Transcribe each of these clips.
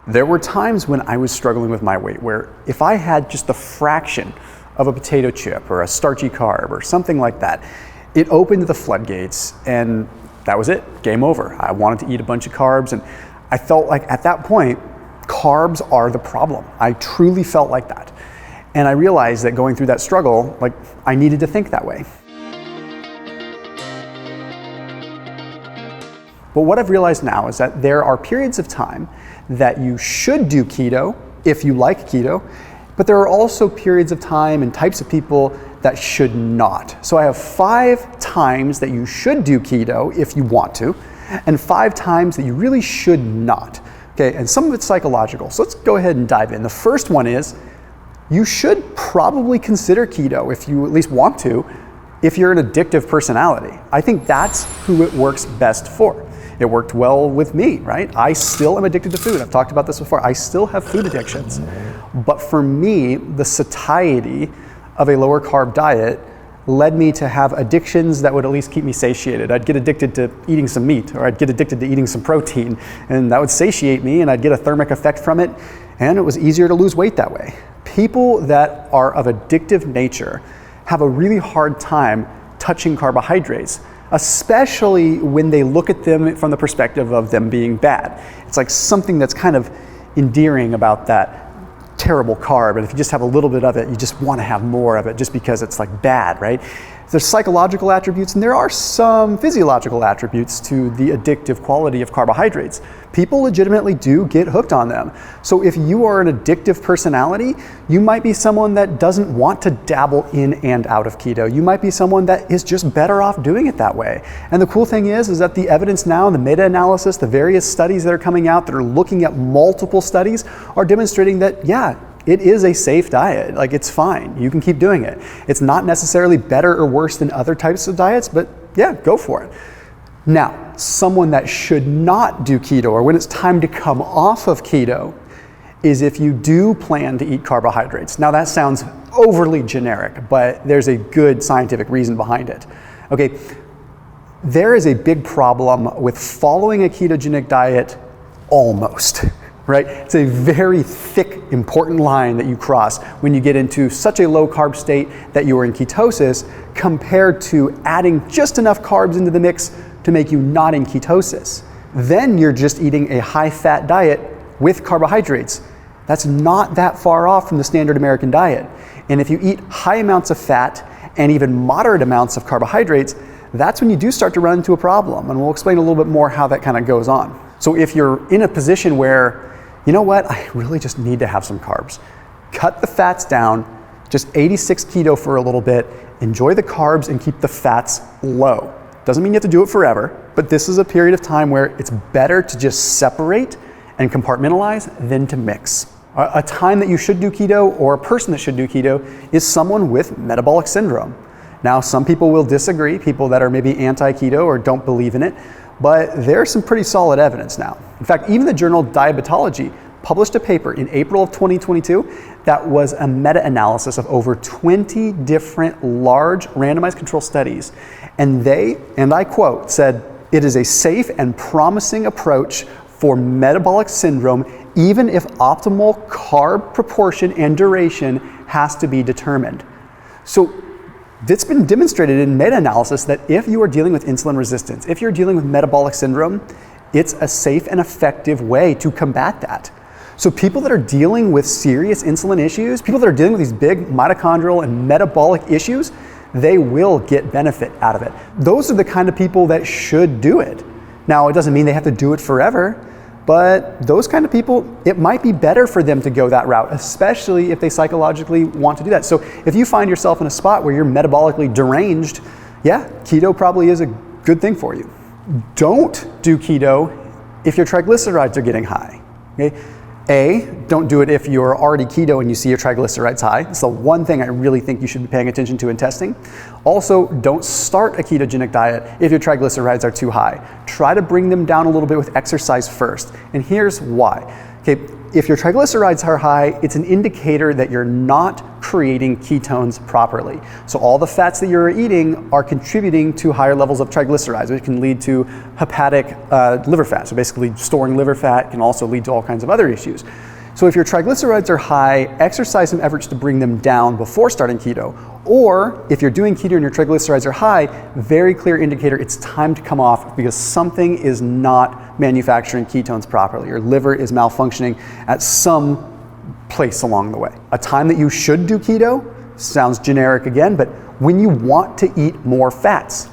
There were times when I was struggling with my weight where if I had just a fraction of a potato chip or a starchy carb or something like that, it opened the floodgates and that was it, game over. I wanted to eat a bunch of carbs and I felt like at that point, carbs are the problem. I truly felt like that. And I realized that going through that struggle, like I needed to think that way. But what I've realized now is that there are periods of time that you should do keto if you like keto, but there are also periods of time and types of people that should not. So I have 5 times that you should do keto if you want to, and 5 times that you really should not. Okay, and some of it's psychological. So let's go ahead and dive in. The first one is you should probably consider keto if you at least want to, if you're an addictive personality. I think that's who it works best for. It worked well with me, right? I still am addicted to food. I've talked about this before. I still have food addictions. But for me, the satiety of a lower carb diet led me to have addictions that would at least keep me satiated. I'd get addicted to eating some meat, or I'd get addicted to eating some protein, and that would satiate me, and I'd get a thermic effect from it, and it was easier to lose weight that way. People that are of addictive nature have a really hard time touching carbohydrates, especially when they look at them from the perspective of them being bad. It's like something that's kind of endearing about that terrible carb, and if you just have a little bit of it, you just want to have more of it just because it's like bad, right? There's psychological attributes and there are some physiological attributes to the addictive quality of carbohydrates. People legitimately do get hooked on them. So if you are an addictive personality, you might be someone that doesn't want to dabble in and out of keto. You might be someone that is just better off doing it that way. And the cool thing is that the evidence now, the meta-analysis, the various studies that are coming out that are looking at multiple studies are demonstrating that, yeah, it is a safe diet. Like, it's fine. You can keep doing it. It's not necessarily better or worse than other types of diets, but yeah, go for it. Now, someone that should not do keto, or when it's time to come off of keto, is if you do plan to eat carbohydrates. Now that sounds overly generic, but there's a good scientific reason behind it. Okay, there is a big problem with following a ketogenic diet almost. Right? It's a very thick, important line that you cross when you get into such a low carb state that you are in ketosis compared to adding just enough carbs into the mix to make you not in ketosis. Then you're just eating a high fat diet with carbohydrates. That's not that far off from the standard American diet. And if you eat high amounts of fat and even moderate amounts of carbohydrates, that's when you do start to run into a problem. And we'll explain a little bit more how that kind of goes on. So if you're in a position where, you know what, I really just need to have some carbs, cut the fats down, just 86 keto for a little bit, enjoy the carbs and keep the fats low. Doesn't mean you have to do it forever, but this is a period of time where it's better to just separate and compartmentalize than to mix. A time that you should do keto, or a person that should do keto, is someone with metabolic syndrome. Now, some people will disagree, people that are maybe anti-keto or don't believe in it, but there's some pretty solid evidence now. In fact, even the journal Diabetology published a paper in April of 2022 that was a meta-analysis of over 20 different large randomized control studies. And they, and I quote, said, "It is a safe and promising approach for metabolic syndrome, even if optimal carb proportion and duration has to be determined." So it's been demonstrated in meta-analysis that if you are dealing with insulin resistance, if you're dealing with metabolic syndrome, it's a safe and effective way to combat that. So people that are dealing with serious insulin issues, people that are dealing with these big mitochondrial and metabolic issues, they will get benefit out of it. Those are the kind of people that should do it. Now, it doesn't mean they have to do it forever, but those kind of people, it might be better for them to go that route, especially if they psychologically want to do that. So if you find yourself in a spot where you're metabolically deranged, yeah, keto probably is a good thing for you. Don't do keto if your triglycerides are getting high. Okay? Don't do it if you're already keto and you see your triglycerides high. It's the one thing I really think you should be paying attention to in testing. Also, don't start a ketogenic diet if your triglycerides are too high. Try to bring them down a little bit with exercise first. And here's why. Okay, if your triglycerides are high, it's an indicator that you're not creating ketones properly. So all the fats that you're eating are contributing to higher levels of triglycerides, which can lead to hepatic liver fat. So basically storing liver fat can also lead to all kinds of other issues. So if your triglycerides are high, exercise some efforts to bring them down before starting keto. Or if you're doing keto and your triglycerides are high, very clear indicator it's time to come off because something is not manufacturing ketones properly. Your liver is malfunctioning at some place along the way. A time that you should do keto sounds generic again, but when you want to eat more fats.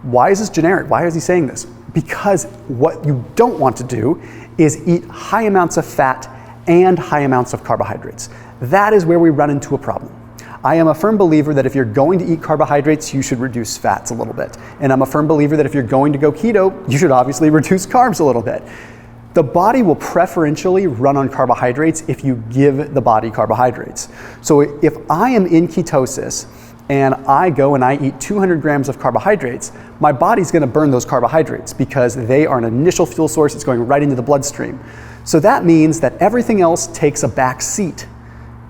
Why is this generic? Why is he saying this? Because what you don't want to do is eat high amounts of fat and high amounts of carbohydrates. That is where we run into a problem. I am a firm believer that if you're going to eat carbohydrates, you should reduce fats a little bit. And I'm a firm believer that if you're going to go keto, you should obviously reduce carbs a little bit. The body will preferentially run on carbohydrates if you give the body carbohydrates. So if I am in ketosis and I go and I eat 200 grams of carbohydrates, my body's gonna burn those carbohydrates because they are an initial fuel source. It's going right into the bloodstream. So that means that everything else takes a back seat.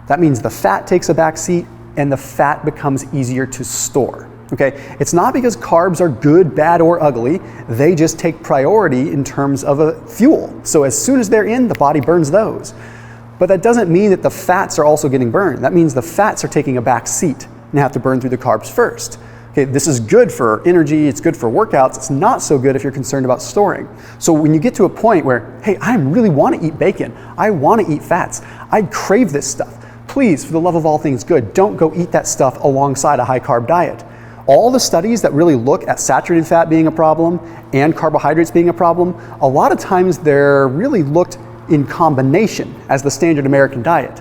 That means the fat takes a back seat and the fat becomes easier to store. Okay, it's not because carbs are good, bad, or ugly. They just take priority in terms of a fuel. So as soon as they're in, the body burns those. But that doesn't mean that the fats are also getting burned. That means the fats are taking a back seat and have to burn through the carbs first. Okay, this is good for energy, it's good for workouts, it's not so good if you're concerned about storing. So when you get to a point where, hey, I really want to eat bacon, I want to eat fats, I crave this stuff, please, for the love of all things good, don't go eat that stuff alongside a high carb diet. All the studies that really look at saturated fat being a problem and carbohydrates being a problem, a lot of times they're really looked in combination as the standard American diet.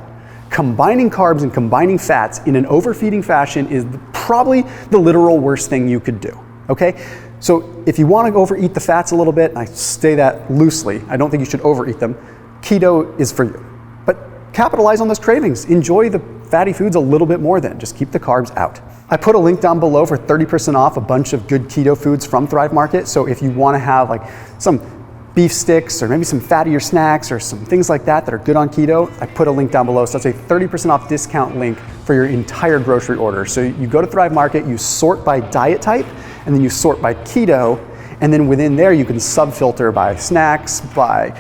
Combining carbs and combining fats in an overfeeding fashion is probably the literal worst thing you could do, okay? So if you want to overeat the fats a little bit, and I say that loosely, I don't think you should overeat them, keto is for you. But capitalize on those cravings. Enjoy the fatty foods a little bit more then. Just keep the carbs out. I put a link down below for 30% off a bunch of good keto foods from Thrive Market. So if you want to have like some beef sticks or maybe some fattier snacks or some things like that that are good on keto, I put a link down below. So it's a 30% off discount link for your entire grocery order. So you go to Thrive Market, you sort by diet type, and then you sort by keto, and then within there you can sub-filter by snacks, by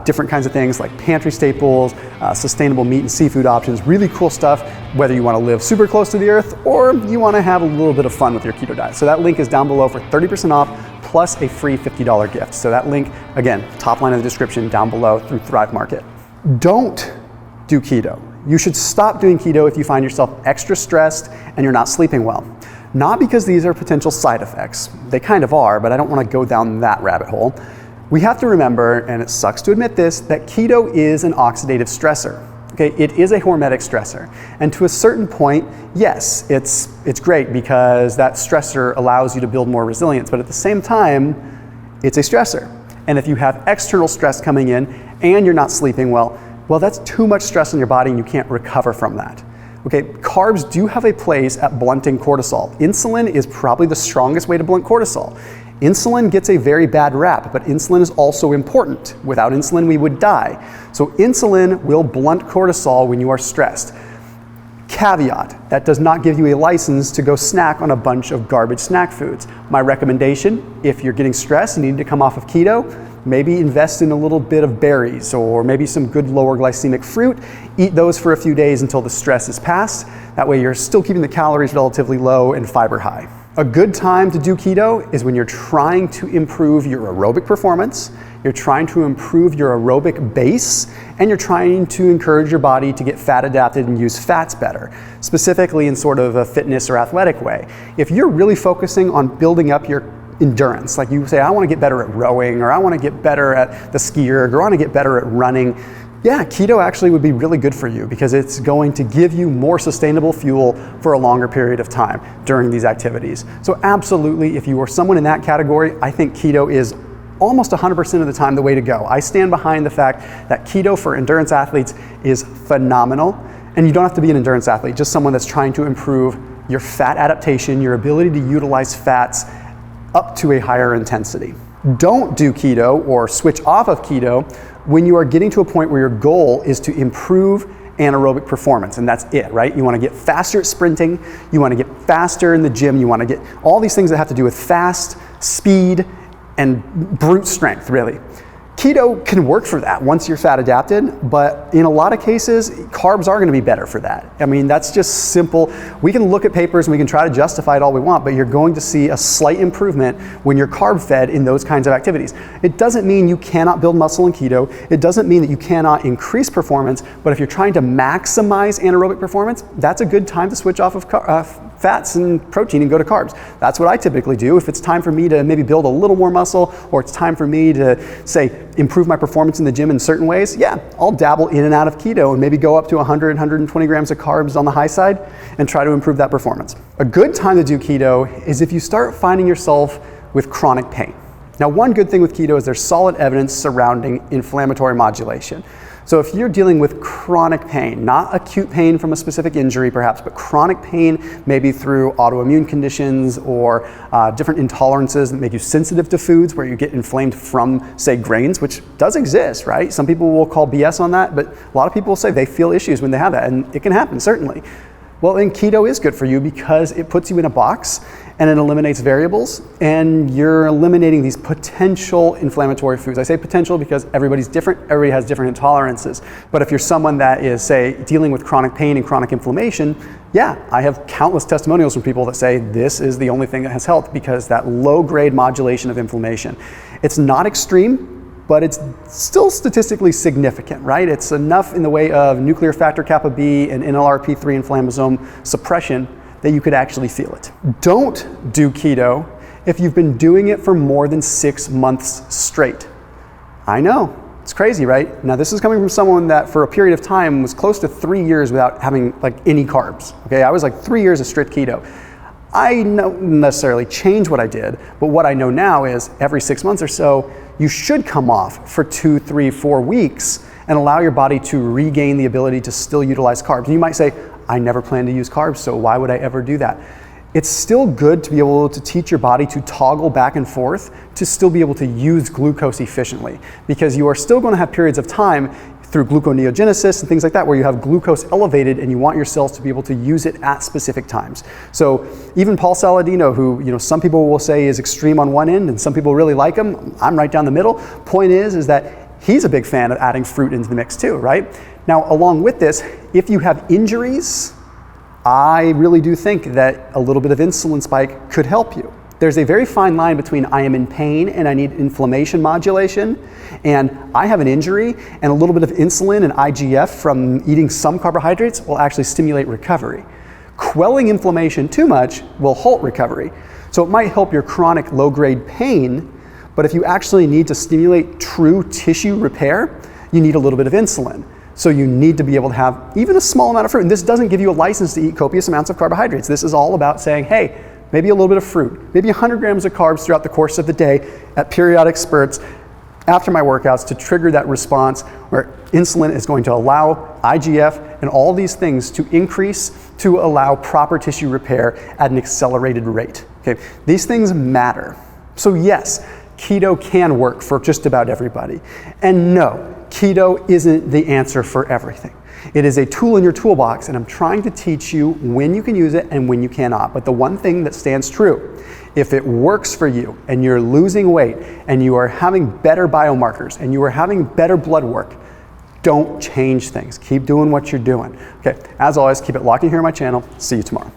different kinds of things like pantry staples, sustainable meat and seafood options, really cool stuff, whether you want to live super close to the earth or you want to have a little bit of fun with your keto diet. So that link is down below for 30% off plus a free $50 gift. So that link, again, top line of the description down below through Thrive Market. Don't do keto. You should stop doing keto if you find yourself extra stressed and you're not sleeping well. Not because these are potential side effects. They kind of are, but I don't want to go down that rabbit hole. We have to remember, and it sucks to admit this, that keto is an oxidative stressor. Okay, it is a hormetic stressor. And to a certain point, yes, it's great because that stressor allows you to build more resilience, but at the same time, it's a stressor. And if you have external stress coming in and you're not sleeping well, that's too much stress on your body and you can't recover from that. Okay, carbs do have a place at blunting cortisol. Insulin is probably the strongest way to blunt cortisol. Insulin gets a very bad rap, but insulin is also important. Without insulin, we would die. So insulin will blunt cortisol when you are stressed. Caveat, that does not give you a license to go snack on a bunch of garbage snack foods. My recommendation, if you're getting stressed and need to come off of keto, maybe invest in a little bit of berries or maybe some good lower glycemic fruit. Eat those for a few days until the stress is past. That way you're still keeping the calories relatively low and fiber high. A good time to do keto is when you're trying to improve your aerobic performance, you're trying to improve your aerobic base, and you're trying to encourage your body to get fat adapted and use fats better, specifically in sort of a fitness or athletic way. If you're really focusing on building up your endurance, like you say, I want to get better at rowing, or I want to get better at the ski erg, or I want to get better at running, yeah, keto actually would be really good for you because it's going to give you more sustainable fuel for a longer period of time during these activities. So absolutely, if you are someone in that category, I think keto is almost 100% of the time the way to go. I stand behind the fact that keto for endurance athletes is phenomenal, and you don't have to be an endurance athlete, just someone that's trying to improve your fat adaptation, your ability to utilize fats up to a higher intensity. Don't do keto or switch off of keto when you are getting to a point where your goal is to improve anaerobic performance, and that's it, right? You want to get faster at sprinting, you want to get faster in the gym, you want to get all these things that have to do with fast, speed, and brute strength, really. Keto can work for that once you're fat adapted, but in a lot of cases, carbs are going to be better for that. I mean, that's just simple. We can look at papers and we can try to justify it all we want, but you're going to see a slight improvement when you're carb fed in those kinds of activities. It doesn't mean you cannot build muscle in keto. It doesn't mean that you cannot increase performance, but if you're trying to maximize anaerobic performance, that's a good time to switch off of fats and protein and go to carbs. That's what I typically do. If it's time for me to maybe build a little more muscle, or it's time for me to say improve my performance in the gym in certain ways, yeah, I'll dabble in and out of keto and maybe go up to 100, 120 grams of carbs on the high side and try to improve that performance. A good time to do keto is if you start finding yourself with chronic pain. Now, one good thing with keto is there's solid evidence surrounding inflammatory modulation. So if you're dealing with chronic pain, not acute pain from a specific injury perhaps, but chronic pain maybe through autoimmune conditions or different intolerances that make you sensitive to foods where you get inflamed from, say, grains, which does exist, right? Some people will call BS on that, but a lot of people say they feel issues when they have that, and it can happen, certainly. Well, then keto is good for you because it puts you in a box and it eliminates variables, and you're eliminating these potential inflammatory foods. I say potential because everybody's different, everybody has different intolerances. But if you're someone that is, say, dealing with chronic pain and chronic inflammation, yeah, I have countless testimonials from people that say this is the only thing that has helped because that low-grade modulation of inflammation. It's not extreme, but it's still statistically significant, right? It's enough in the way of nuclear factor kappa B and NLRP3 inflammasome suppression that you could actually feel it. Don't do keto if you've been doing it for more than 6 months straight. I know, it's crazy, right? Now this is coming from someone that for a period of time was close to 3 years without having like any carbs, okay? I was like 3 years of strict keto. I don't necessarily change what I did, but what I know now is every 6 months or so, you should come off for 2, 3, 4 weeks and allow your body to regain the ability to still utilize carbs. And you might say, I never plan to use carbs, so why would I ever do that? It's still good to be able to teach your body to toggle back and forth to still be able to use glucose efficiently, because you are still going to have periods of time through gluconeogenesis and things like that where you have glucose elevated and you want your cells to be able to use it at specific times. So even Paul Saladino, who some people will say is extreme on one end and some people really like him, I'm right down the middle. Point is that he's a big fan of adding fruit into the mix too, right? Now, along with this, if you have injuries, I really do think that a little bit of insulin spike could help you. There's a very fine line between I am in pain and I need inflammation modulation, and I have an injury and a little bit of insulin and IGF from eating some carbohydrates will actually stimulate recovery. Quelling inflammation too much will halt recovery. So it might help your chronic low-grade pain, but if you actually need to stimulate true tissue repair, you need a little bit of insulin. So you need to be able to have even a small amount of fruit. And this doesn't give you a license to eat copious amounts of carbohydrates. This is all about saying, hey, maybe a little bit of fruit, maybe 100 grams of carbs throughout the course of the day at periodic spurts after my workouts to trigger that response where insulin is going to allow IGF and all these things to increase to allow proper tissue repair at an accelerated rate. Okay, these things matter. So yes, keto can work for just about everybody. And no, keto isn't the answer for everything. It is a tool in your toolbox, and I'm trying to teach you when you can use it and when you cannot. But the one thing that stands true, if it works for you and you're losing weight and you are having better biomarkers and you are having better blood work, don't change things. Keep doing what you're doing. Okay, as always, keep it locked in here on my channel. See you tomorrow.